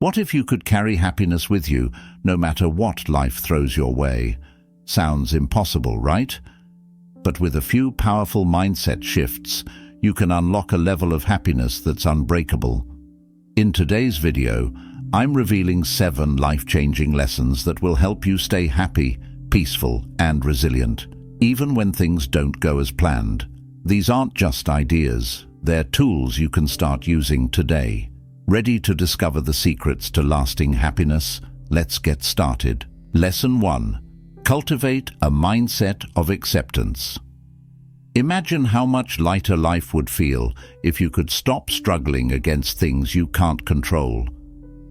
What if you could carry happiness with you, no matter what life throws your way? Sounds impossible, right? But with a few powerful mindset shifts, you can unlock a level of happiness that's unbreakable. In today's video, I'm revealing 7 life-changing lessons that will help you stay happy, peaceful, and resilient, even when things don't go as planned. These aren't just ideas, they're tools you can start using today. Ready to discover the secrets to lasting happiness? Let's get started. Lesson 1. Cultivate a mindset of acceptance. Imagine how much lighter life would feel if you could stop struggling against things you can't control.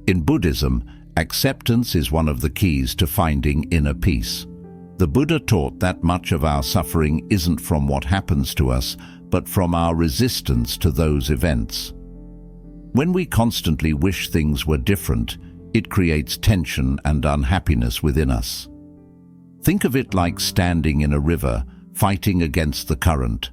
In Buddhism, acceptance is one of the keys to finding inner peace. The Buddha taught that much of our suffering isn't from what happens to us, but from our resistance to those events. When we constantly wish things were different, it creates tension and unhappiness within us. Think of it like standing in a river, fighting against the current.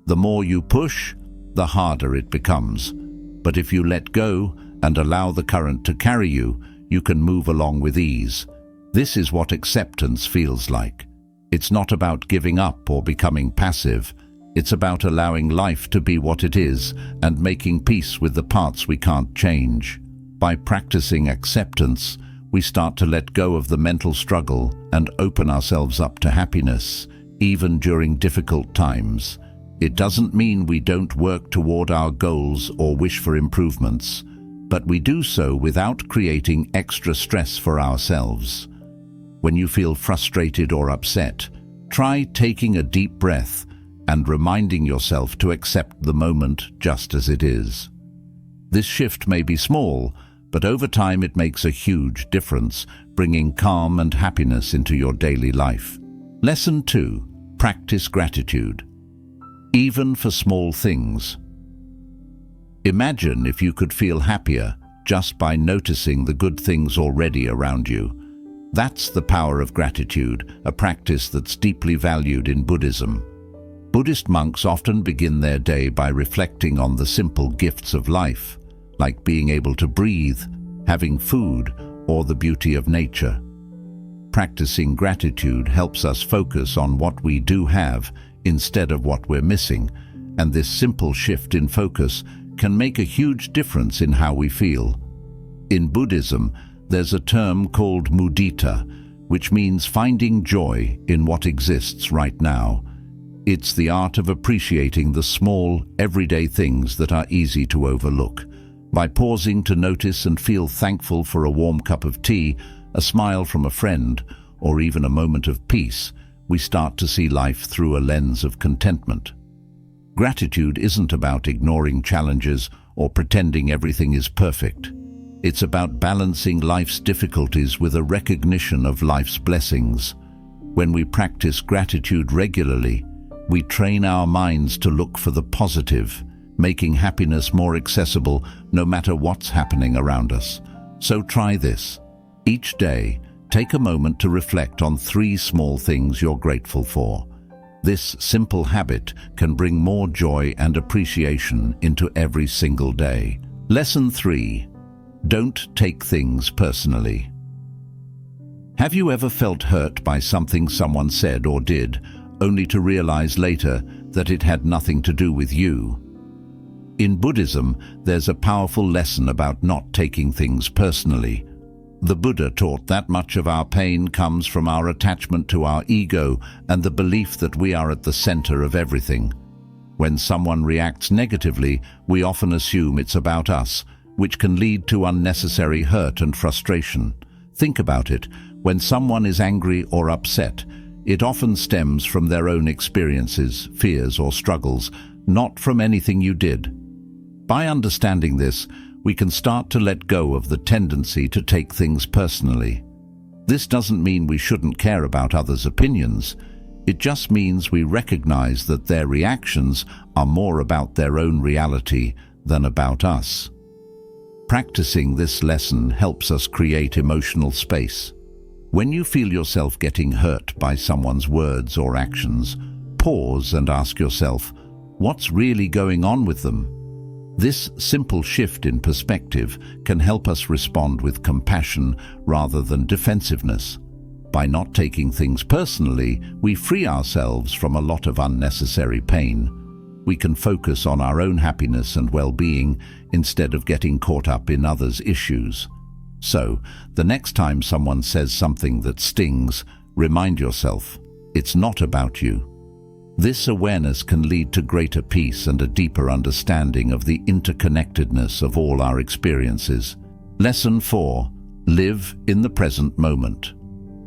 The more you push, the harder it becomes. But if you let go and allow the current to carry you, you can move along with ease. This is what acceptance feels like. It's not about giving up or becoming passive. It's about allowing life to be what it is and making peace with the parts we can't change. By practicing acceptance, we start to let go of the mental struggle and open ourselves up to happiness, even during difficult times. It doesn't mean we don't work toward our goals or wish for improvements, but we do so without creating extra stress for ourselves. When you feel frustrated or upset, try taking a deep breath and reminding yourself to accept the moment just as it is. This shift may be small, but over time it makes a huge difference, bringing calm and happiness into your daily life. Lesson 2. Practice gratitude. Even for small things. Imagine if you could feel happier just by noticing the good things already around you. That's the power of gratitude, a practice that's deeply valued in Buddhism. Buddhist monks often begin their day by reflecting on the simple gifts of life, like being able to breathe, having food, or the beauty of nature. Practicing gratitude helps us focus on what we do have instead of what we're missing, and this simple shift in focus can make a huge difference in how we feel. In Buddhism, there's a term called mudita, which means finding joy in what exists right now. It's the art of appreciating the small, everyday things that are easy to overlook. By pausing to notice and feel thankful for a warm cup of tea, a smile from a friend, or even a moment of peace, we start to see life through a lens of contentment. Gratitude isn't about ignoring challenges or pretending everything is perfect. It's about balancing life's difficulties with a recognition of life's blessings. When we practice gratitude regularly, we train our minds to look for the positive, making happiness more accessible no matter what's happening around us. So try this. Each day, take a moment to reflect on 3 small things you're grateful for. This simple habit can bring more joy and appreciation into every single day. Lesson 3. Don't take things personally. Have you ever felt hurt by something someone said or did, only to realize later that it had nothing to do with you? In Buddhism, there's a powerful lesson about not taking things personally. The Buddha taught that much of our pain comes from our attachment to our ego and the belief that we are at the center of everything. When someone reacts negatively, we often assume it's about us, which can lead to unnecessary hurt and frustration. Think about it. When someone is angry or upset, it often stems from their own experiences, fears, or struggles, not from anything you did. By understanding this, we can start to let go of the tendency to take things personally. This doesn't mean we shouldn't care about others' opinions. It just means we recognize that their reactions are more about their own reality than about us. Practicing this lesson helps us create emotional space. When you feel yourself getting hurt by someone's words or actions, pause and ask yourself, what's really going on with them? This simple shift in perspective can help us respond with compassion rather than defensiveness. By not taking things personally, we free ourselves from a lot of unnecessary pain. We can focus on our own happiness and well-being instead of getting caught up in others' issues. So, the next time someone says something that stings, remind yourself, it's not about you. This awareness can lead to greater peace and a deeper understanding of the interconnectedness of all our experiences. Lesson 4. Live in the present moment.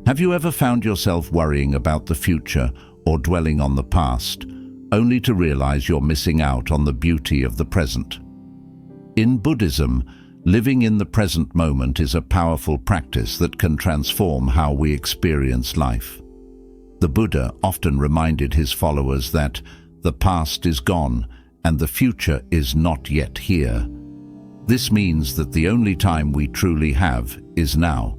Have you ever found yourself worrying about the future or dwelling on the past, only to realize you're missing out on the beauty of the present? In Buddhism, living in the present moment is a powerful practice that can transform how we experience life. The Buddha often reminded his followers that the past is gone and the future is not yet here. This means that the only time we truly have is now.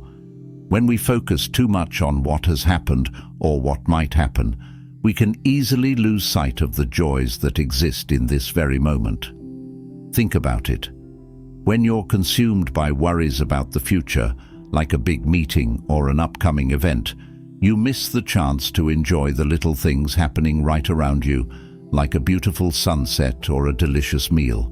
When we focus too much on what has happened or what might happen, we can easily lose sight of the joys that exist in this very moment. Think about it. When you're consumed by worries about the future, like a big meeting or an upcoming event, you miss the chance to enjoy the little things happening right around you, like a beautiful sunset or a delicious meal.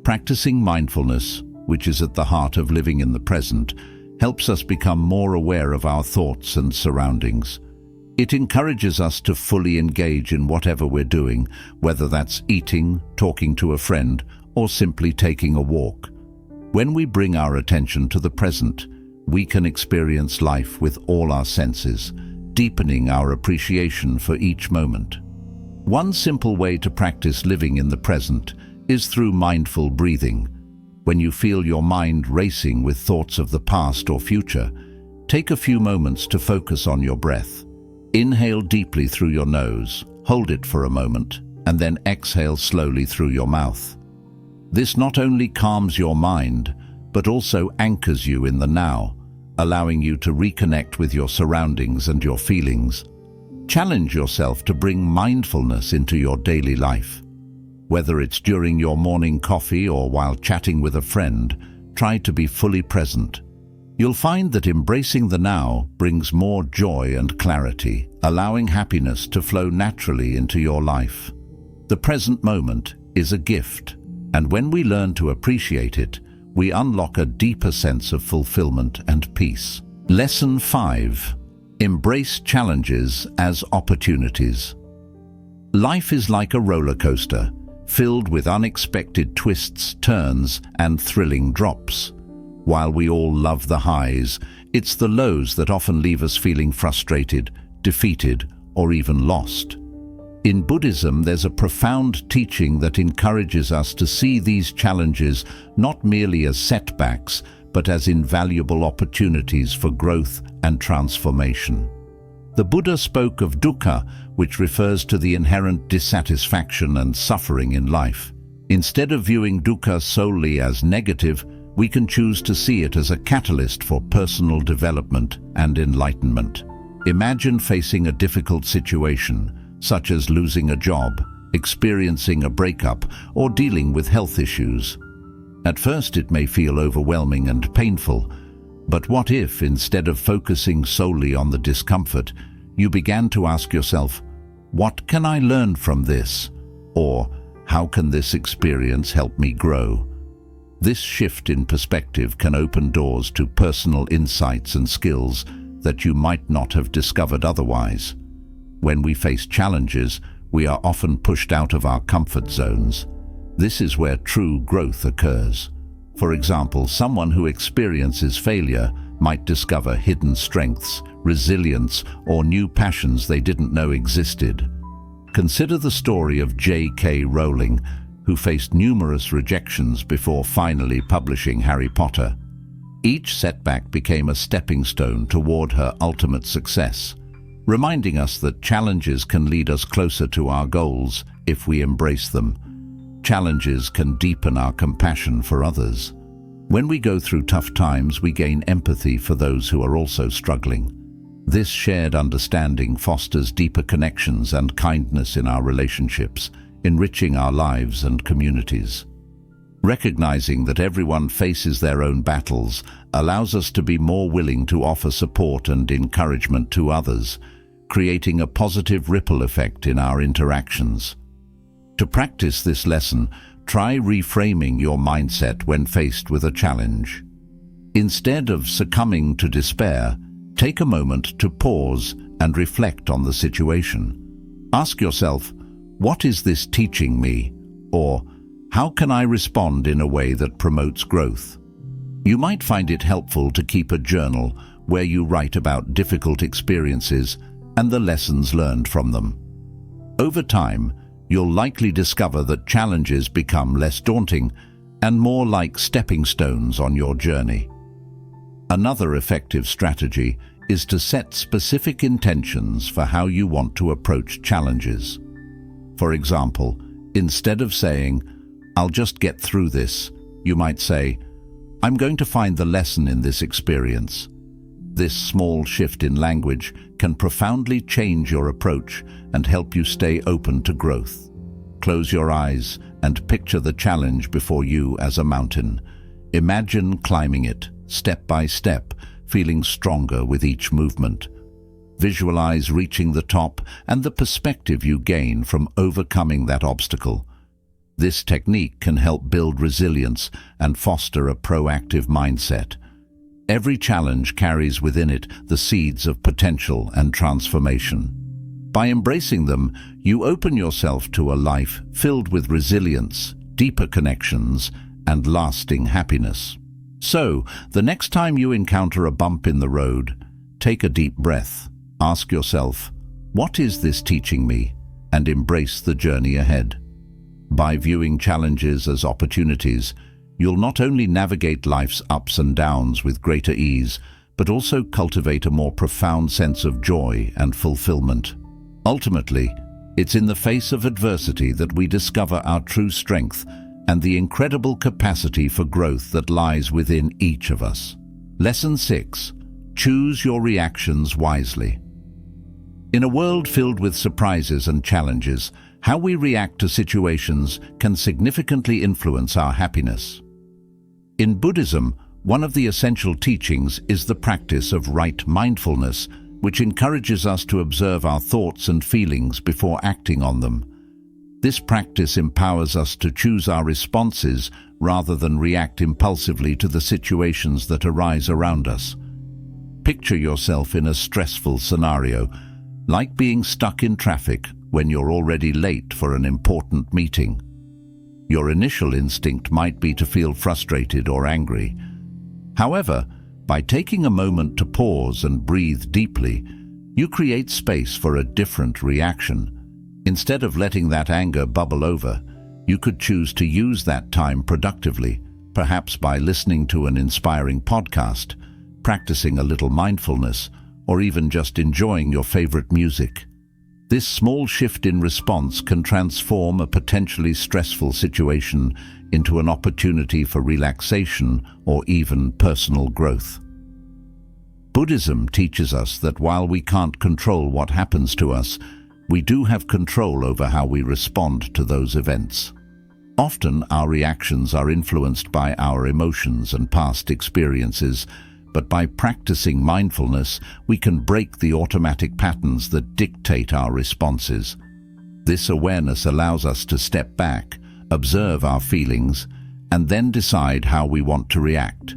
Practicing mindfulness, which is at the heart of living in the present, helps us become more aware of our thoughts and surroundings. It encourages us to fully engage in whatever we're doing, whether that's eating, talking to a friend, or simply taking a walk. When we bring our attention to the present, we can experience life with all our senses, deepening our appreciation for each moment. One simple way to practice living in the present is through mindful breathing. When you feel your mind racing with thoughts of the past or future, take a few moments to focus on your breath. Inhale deeply through your nose, hold it for a moment, and then exhale slowly through your mouth. This not only calms your mind, but also anchors you in the now, allowing you to reconnect with your surroundings and your feelings. Challenge yourself to bring mindfulness into your daily life. Whether it's during your morning coffee or while chatting with a friend, try to be fully present. You'll find that embracing the now brings more joy and clarity, allowing happiness to flow naturally into your life. The present moment is a gift, and when we learn to appreciate it, we unlock a deeper sense of fulfillment and peace. Lesson 5. Embrace challenges as opportunities. Life is like a roller coaster, filled with unexpected twists, turns, and thrilling drops. While we all love the highs, it's the lows that often leave us feeling frustrated, defeated, or even lost. In Buddhism, there's a profound teaching that encourages us to see these challenges not merely as setbacks, but as invaluable opportunities for growth and transformation. The Buddha spoke of dukkha, which refers to the inherent dissatisfaction and suffering in life. Instead of viewing dukkha solely as negative, we can choose to see it as a catalyst for personal development and enlightenment. Imagine facing a difficult situation, such as losing a job, experiencing a breakup, or dealing with health issues. At first it may feel overwhelming and painful, but what if, instead of focusing solely on the discomfort, you began to ask yourself, what can I learn from this? Or, how can this experience help me grow? This shift in perspective can open doors to personal insights and skills that you might not have discovered otherwise. When we face challenges, we are often pushed out of our comfort zones. This is where true growth occurs. For example, someone who experiences failure might discover hidden strengths, resilience, or new passions they didn't know existed. Consider the story of J.K. Rowling, who faced numerous rejections before finally publishing Harry Potter. Each setback became a stepping stone toward her ultimate success, reminding us that challenges can lead us closer to our goals if we embrace them. Challenges can deepen our compassion for others. When we go through tough times, we gain empathy for those who are also struggling. This shared understanding fosters deeper connections and kindness in our relationships, enriching our lives and communities. Recognizing that everyone faces their own battles allows us to be more willing to offer support and encouragement to others, creating a positive ripple effect in our interactions. To practice this lesson, try reframing your mindset when faced with a challenge. Instead of succumbing to despair, take a moment to pause and reflect on the situation. Ask yourself, what is this teaching me? Or, how can I respond in a way that promotes growth? You might find it helpful to keep a journal where you write about difficult experiences and the lessons learned from them. Over time, you'll likely discover that challenges become less daunting and more like stepping stones on your journey. Another effective strategy is to set specific intentions for how you want to approach challenges. For example, instead of saying, "I'll just get through this," you might say, "I'm going to find the lesson in this experience." This small shift in language can profoundly change your approach and help you stay open to growth. Close your eyes and picture the challenge before you as a mountain. Imagine climbing it, step by step, feeling stronger with each movement. Visualize reaching the top and the perspective you gain from overcoming that obstacle. This technique can help build resilience and foster a proactive mindset. Every challenge carries within it the seeds of potential and transformation. By embracing them, you open yourself to a life filled with resilience, deeper connections, and lasting happiness. So, the next time you encounter a bump in the road, take a deep breath. Ask yourself, what is this teaching me? And embrace the journey ahead. By viewing challenges as opportunities, you'll not only navigate life's ups and downs with greater ease, but also cultivate a more profound sense of joy and fulfillment. Ultimately, it's in the face of adversity that we discover our true strength and the incredible capacity for growth that lies within each of us. Lesson 6. Choose your reactions wisely. In a world filled with surprises and challenges, how we react to situations can significantly influence our happiness. In Buddhism, one of the essential teachings is the practice of right mindfulness, which encourages us to observe our thoughts and feelings before acting on them. This practice empowers us to choose our responses rather than react impulsively to the situations that arise around us. Picture yourself in a stressful scenario, like being stuck in traffic when you're already late for an important meeting. Your initial instinct might be to feel frustrated or angry. However, by taking a moment to pause and breathe deeply, you create space for a different reaction. Instead of letting that anger bubble over, you could choose to use that time productively, perhaps by listening to an inspiring podcast, practicing a little mindfulness, or even just enjoying your favorite music. This small shift in response can transform a potentially stressful situation into an opportunity for relaxation or even personal growth. Buddhism teaches us that while we can't control what happens to us, we do have control over how we respond to those events. Often, our reactions are influenced by our emotions and past experiences, but by practicing mindfulness, we can break the automatic patterns that dictate our responses. This awareness allows us to step back, observe our feelings, and then decide how we want to react,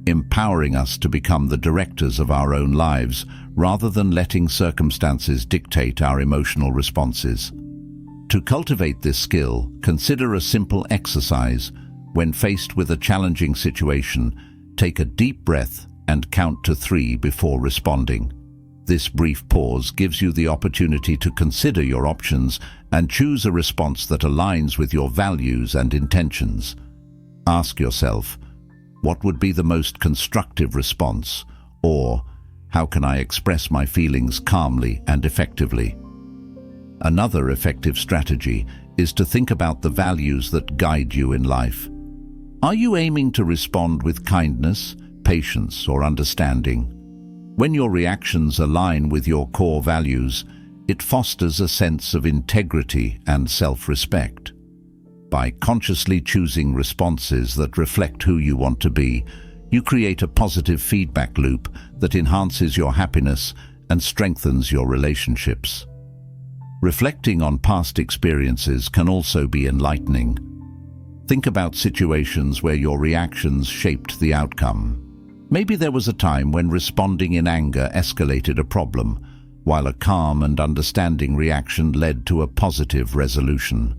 empowering us to become the directors of our own lives rather than letting circumstances dictate our emotional responses. To cultivate this skill, consider a simple exercise. When faced with a challenging situation, take a deep breath and count to 3 before responding. This brief pause gives you the opportunity to consider your options and choose a response that aligns with your values and intentions. Ask yourself, what would be the most constructive response? Or, how can I express my feelings calmly and effectively? Another effective strategy is to think about the values that guide you in life. Are you aiming to respond with kindness, patience, or understanding? When your reactions align with your core values, it fosters a sense of integrity and self-respect. By consciously choosing responses that reflect who you want to be, you create a positive feedback loop that enhances your happiness and strengthens your relationships. Reflecting on past experiences can also be enlightening. Think about situations where your reactions shaped the outcome. Maybe there was a time when responding in anger escalated a problem, while a calm and understanding reaction led to a positive resolution.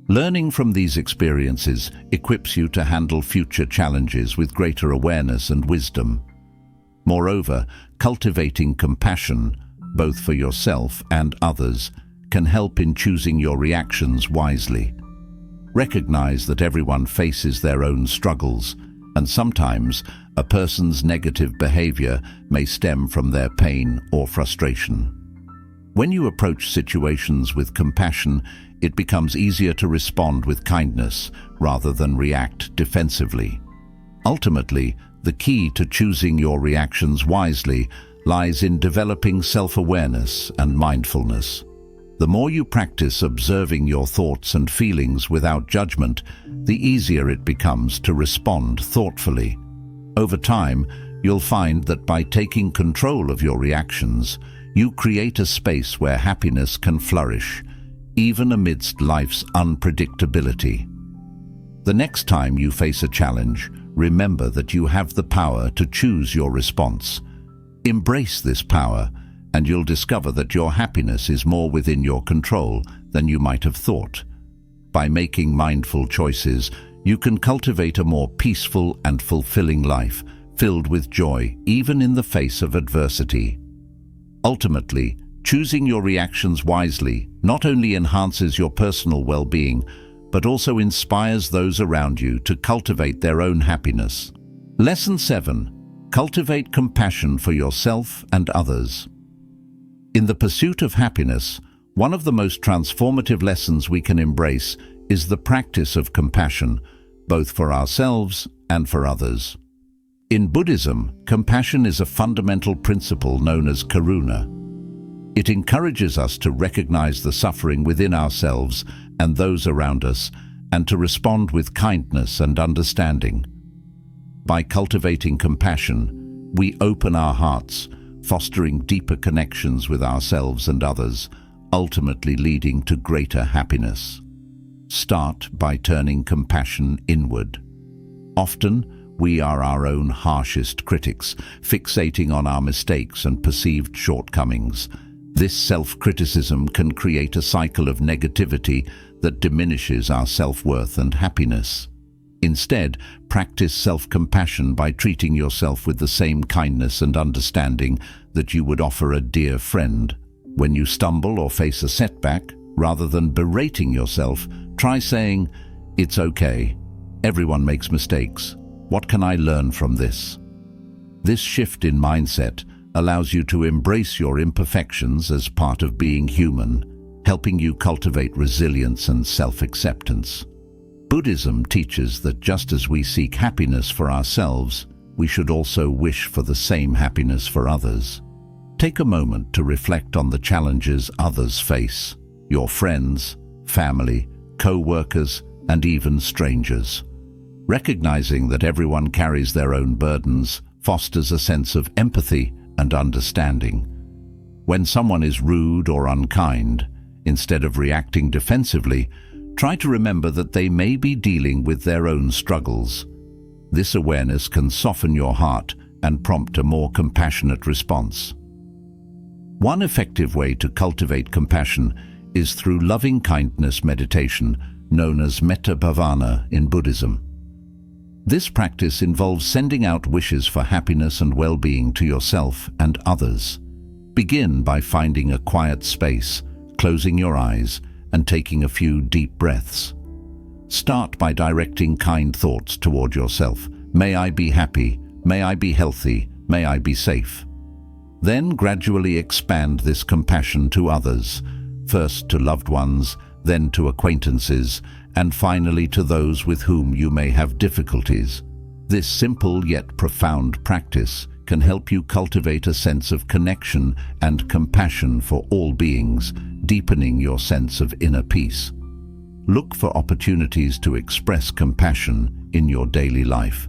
Learning from these experiences equips you to handle future challenges with greater awareness and wisdom. Moreover, cultivating compassion, both for yourself and others, can help in choosing your reactions wisely. Recognize that everyone faces their own struggles, and sometimes a person's negative behavior may stem from their pain or frustration. When you approach situations with compassion, it becomes easier to respond with kindness rather than react defensively. Ultimately, the key to choosing your reactions wisely lies in developing self-awareness and mindfulness. The more you practice observing your thoughts and feelings without judgment, the easier it becomes to respond thoughtfully. Over time, you'll find that by taking control of your reactions, you create a space where happiness can flourish, even amidst life's unpredictability. The next time you face a challenge, remember that you have the power to choose your response. Embrace this power, and you'll discover that your happiness is more within your control than you might have thought. By making mindful choices, you can cultivate a more peaceful and fulfilling life, filled with joy, even in the face of adversity. Ultimately, choosing your reactions wisely not only enhances your personal well-being, but also inspires those around you to cultivate their own happiness. Lesson 7. Cultivate compassion for yourself and others. In the pursuit of happiness, one of the most transformative lessons we can embrace is the practice of compassion, both for ourselves and for others. In Buddhism, compassion is a fundamental principle known as karuna. It encourages us to recognize the suffering within ourselves and those around us, and to respond with kindness and understanding. By cultivating compassion, we open our hearts, fostering deeper connections with ourselves and others, ultimately leading to greater happiness. Start by turning compassion inward. Often, we are our own harshest critics, fixating on our mistakes and perceived shortcomings. This self-criticism can create a cycle of negativity that diminishes our self-worth and happiness. Instead, practice self-compassion by treating yourself with the same kindness and understanding that you would offer a dear friend. When you stumble or face a setback, rather than berating yourself, try saying, "It's okay. Everyone makes mistakes. What can I learn from this?" This shift in mindset allows you to embrace your imperfections as part of being human, helping you cultivate resilience and self-acceptance. Buddhism teaches that just as we seek happiness for ourselves, we should also wish for the same happiness for others. Take a moment to reflect on the challenges others face, your friends, family, co-workers, and even strangers. Recognizing that everyone carries their own burdens fosters a sense of empathy and understanding. When someone is rude or unkind, instead of reacting defensively, try to remember that they may be dealing with their own struggles. This awareness can soften your heart and prompt a more compassionate response. One effective way to cultivate compassion is through loving-kindness meditation, known as metta bhavana in Buddhism. This practice involves sending out wishes for happiness and well-being to yourself and others. Begin by finding a quiet space, closing your eyes, and taking a few deep breaths. Start by directing kind thoughts toward yourself. May I be happy, may I be healthy, may I be safe. Then gradually expand this compassion to others, first to loved ones, then to acquaintances, and finally to those with whom you may have difficulties. This simple yet profound practice can help you cultivate a sense of connection and compassion for all beings, deepening your sense of inner peace. look for opportunities to express compassion in your daily life.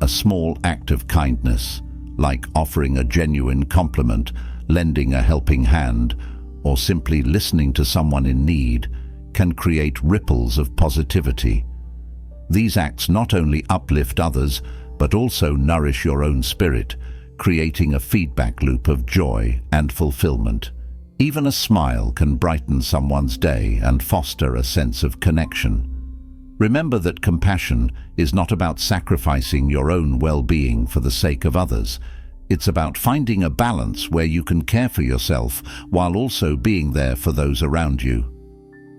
A small act of kindness, like offering a genuine compliment, lending a helping hand, or simply listening to someone in need, can create ripples of positivity. These acts not only uplift others, but also nourish your own spirit, creating a feedback loop of joy and fulfillment. Even a smile can brighten someone's day and foster a sense of connection. Remember that compassion is not about sacrificing your own well-being for the sake of others. It's about finding a balance where you can care for yourself while also being there for those around you.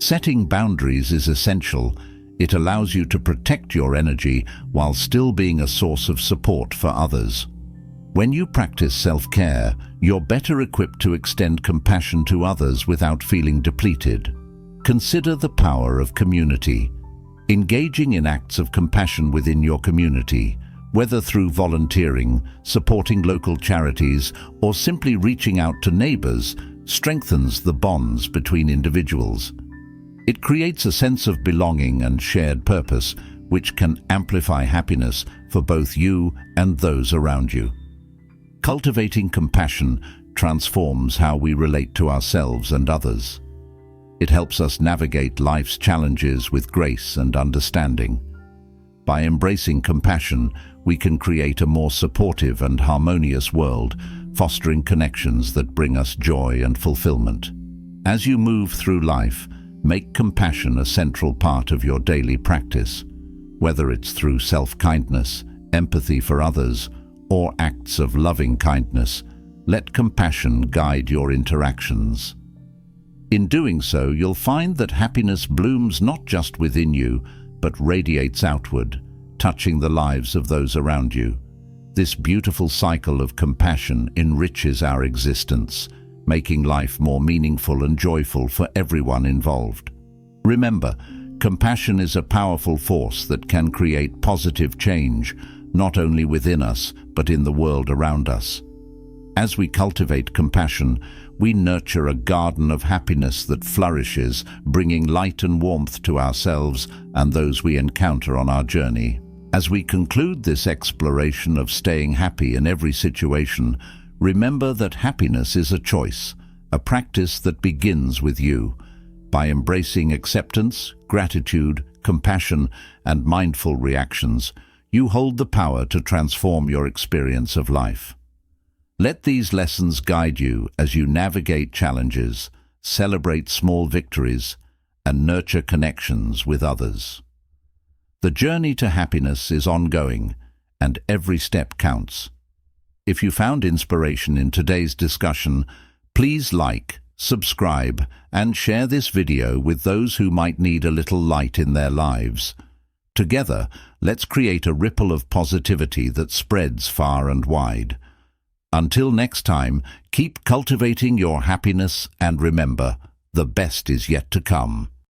Setting boundaries is essential. It allows you to protect your energy while still being a source of support for others. When you practice self-care, you're better equipped to extend compassion to others without feeling depleted. Consider the power of community. Engaging in acts of compassion within your community, whether through volunteering, supporting local charities, or simply reaching out to neighbors, strengthens the bonds between individuals. It creates a sense of belonging and shared purpose, which can amplify happiness for both you and those around you. Cultivating compassion transforms how we relate to ourselves and others. It helps us navigate life's challenges with grace and understanding. By embracing compassion, we can create a more supportive and harmonious world, fostering connections that bring us joy and fulfillment. As you move through life, make compassion a central part of your daily practice. Whether it's through self-kindness, empathy for others, or acts of loving kindness, let compassion guide your interactions. In doing so, you'll find that happiness blooms not just within you, but radiates outward, touching the lives of those around you. This beautiful cycle of compassion enriches our existence, making life more meaningful and joyful for everyone involved. Remember, compassion is a powerful force that can create positive change, not only within us, but in the world around us. As we cultivate compassion, we nurture a garden of happiness that flourishes, bringing light and warmth to ourselves and those we encounter on our journey. As we conclude this exploration of staying happy in every situation, remember that happiness is a choice, a practice that begins with you. By embracing acceptance, gratitude, compassion, and mindful reactions, you hold the power to transform your experience of life. Let these lessons guide you as you navigate challenges, celebrate small victories, and nurture connections with others. The journey to happiness is ongoing, and every step counts. If you found inspiration in today's discussion, please like, subscribe, and share this video with those who might need a little light in their lives. Together, let's create a ripple of positivity that spreads far and wide. Until next time, keep cultivating your happiness and remember, the best is yet to come.